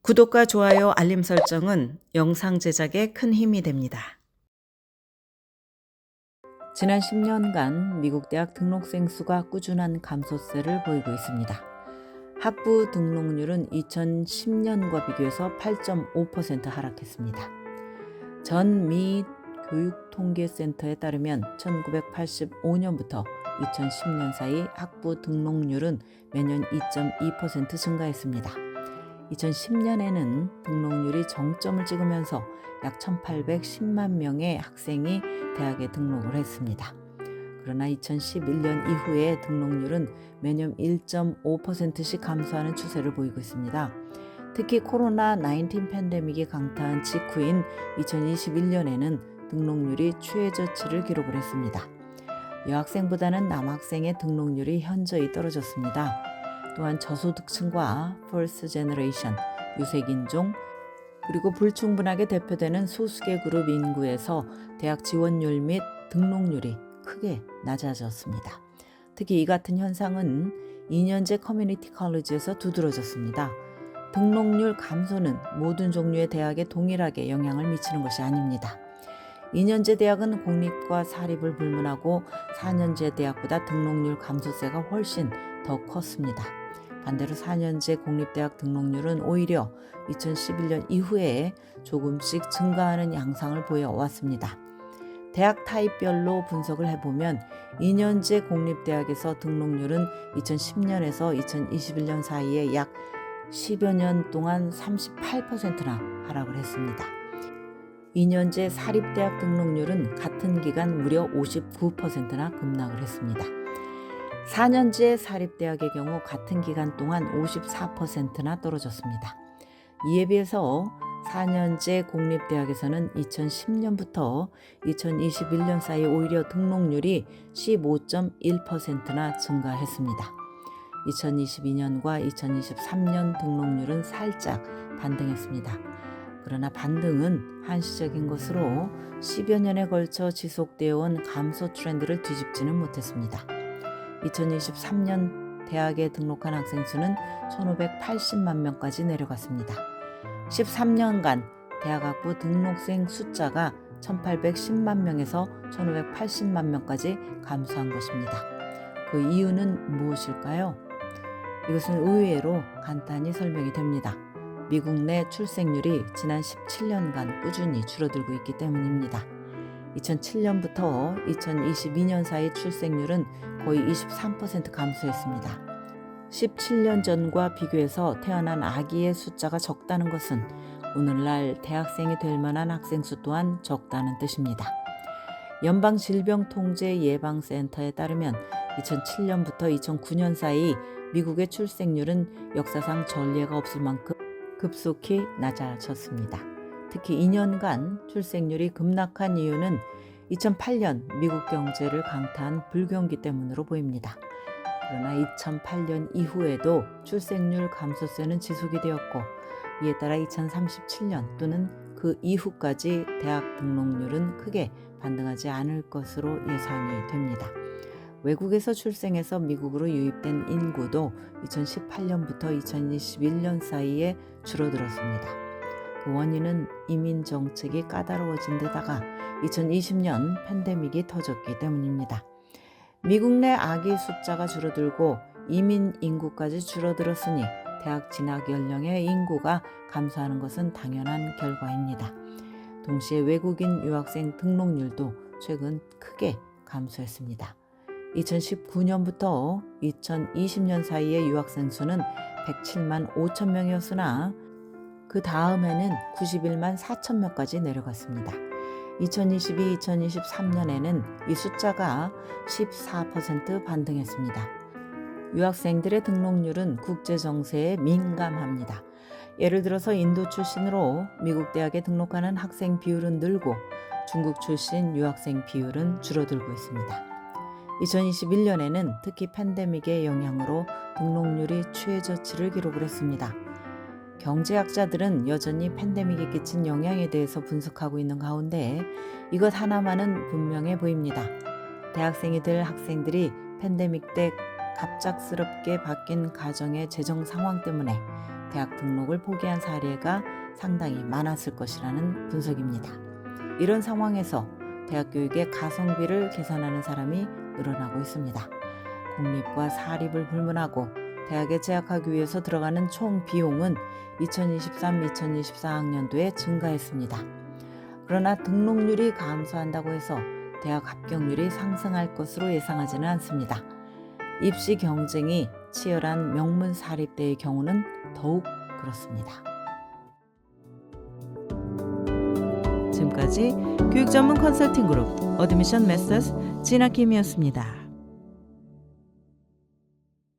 구독과 좋아요, 알림 설정은 영상 제작에 큰 힘이 됩니다. 지난 10년간 미국 대학 등록생 수가 꾸준한 감소세를 보이고 있습니다. 학부 등록률은 2010년과 비교해서 8.5% 하락했습니다. 전 미 교육통계센터에 따르면 1985년부터 2010년 사이 학부 등록률은 매년 2.2% 증가했습니다. 2010년에는 등록률이 정점을 찍으면서 약 1,810만 명의 학생이 대학에 등록을 했습니다. 그러나 2011년 이후에 등록률은 매년 1.5%씩 감소하는 추세를 보이고 있습니다. 특히 코로나19 팬데믹이 강타한 직후인 2021년에는 등록률이 최저치를 기록을 했습니다. 여학생보다는 남학생의 등록률이 현저히 떨어졌습니다. 또한 저소득층과 퍼스트 제너레이션, 유색인종, 그리고 불충분하게 대표되는 소수계 그룹 인구에서 대학 지원율 및 등록률이 크게 낮아졌습니다. 특히 이 같은 현상은 2년제 커뮤니티 컬리지에서 두드러졌습니다. 등록률 감소는 모든 종류의 대학에 동일하게 영향을 미치는 것이 아닙니다. 2년제 대학은 공립과 사립을 불문하고 4년제 대학보다 등록률 감소세가 훨씬 더 컸습니다. 반대로 4년제 공립대학 등록률은 오히려 2011년 이후에 조금씩 증가하는 양상을 보여왔습니다. 대학 타입별로 분석을 해보면 2년제 공립대학에서 등록률은 2010년에서 2021년 사이에 약 10여 년 동안 38%나 하락을 했습니다. 2년제 사립대학 등록률은 같은 기간 무려 59%나 급락을 했습니다. 4년제 사립대학의 경우 같은 기간 동안 54%나 떨어졌습니다. 이에 비해서 4년제 공립대학에서는 2010년부터 2021년 사이 오히려 등록률이 15.1%나 증가했습니다. 2022년과 2023년 등록률은 살짝 반등했습니다. 그러나 반등은 한시적인 것으로 10여 년에 걸쳐 지속되어 온 감소 트렌드를 뒤집지는 못했습니다. 2023년 대학에 등록한 학생 수는 1,580만 명까지 내려갔습니다. 13년간 대학학부 등록생 숫자가 1,810만 명에서 1,580만 명까지 감소한 것입니다. 그 이유는 무엇일까요? 이것은 의외로 간단히 설명이 됩니다. 미국 내 출생률이 지난 17년간 꾸준히 줄어들고 있기 때문입니다. 2007년부터 2022년 사이 출생률은 거의 23% 감소했습니다. 17년 전과 비교해서 태어난 아기의 숫자가 적다는 것은 오늘날 대학생이 될 만한 학생 수 또한 적다는 뜻입니다. 연방질병통제예방센터에 따르면 2007년부터 2009년 사이 미국의 출생률은 역사상 전례가 없을 만큼 급속히 낮아졌습니다. 특히 2년간 출생률이 급락한 이유는 2008년 미국 경제를 강타한 불경기 때문으로 보입니다. 그러나 2008년 이후에도 출생률 감소세는 지속이 되었고 이에 따라 2037년 또는 그 이후까지 대학 등록률은 크게 반등하지 않을 것으로 예상이 됩니다. 외국에서 출생해서 미국으로 유입된 인구도 2018년부터 2021년 사이에 줄어들었습니다. 그 원인은 이민 정책이 까다로워진 데다가 2020년 팬데믹이 터졌기 때문입니다. 미국 내 아기 숫자가 줄어들고 이민 인구까지 줄어들었으니 대학 진학 연령의 인구가 감소하는 것은 당연한 결과입니다. 동시에 외국인 유학생 등록률도 최근 크게 감소했습니다. 2019년부터 2020년 사이의 유학생 수는 107만 5천 명이었으나 그 다음에는 91만 4천 명까지 내려갔습니다. 2022-2023년에는 이 숫자가 14% 반등했습니다. 유학생들의 등록률은 국제 정세에 민감합니다. 예를 들어서 인도 출신으로 미국 대학에 등록하는 학생 비율은 늘고 중국 출신 유학생 비율은 줄어들고 있습니다. 2021년에는 특히 팬데믹의 영향으로 등록률이 최저치를 기록을 했습니다. 경제학자들은 여전히 팬데믹이 끼친 영향에 대해서 분석하고 있는 가운데 이것 하나만은 분명해 보입니다. 대학생이 될 학생들이 팬데믹 때 갑작스럽게 바뀐 가정의 재정 상황 때문에 대학 등록을 포기한 사례가 상당히 많았을 것이라는 분석입니다. 이런 상황에서 대학 교육의 가성비를 계산하는 사람이 늘어나고 있습니다. 공립과 사립을 불문하고 대학에 재학하기 위해서 들어가는 총 비용은 2023-2024학년도에 증가했습니다. 그러나 등록률이 감소한다고 해서 대학 합격률이 상승할 것으로 예상하지는 않습니다. 입시 경쟁이 치열한 명문 사립대의 경우는 더욱 그렇습니다. 지금까지 교육 전문 컨설팅 그룹 어드미션 메서스 진아킴이었습니다.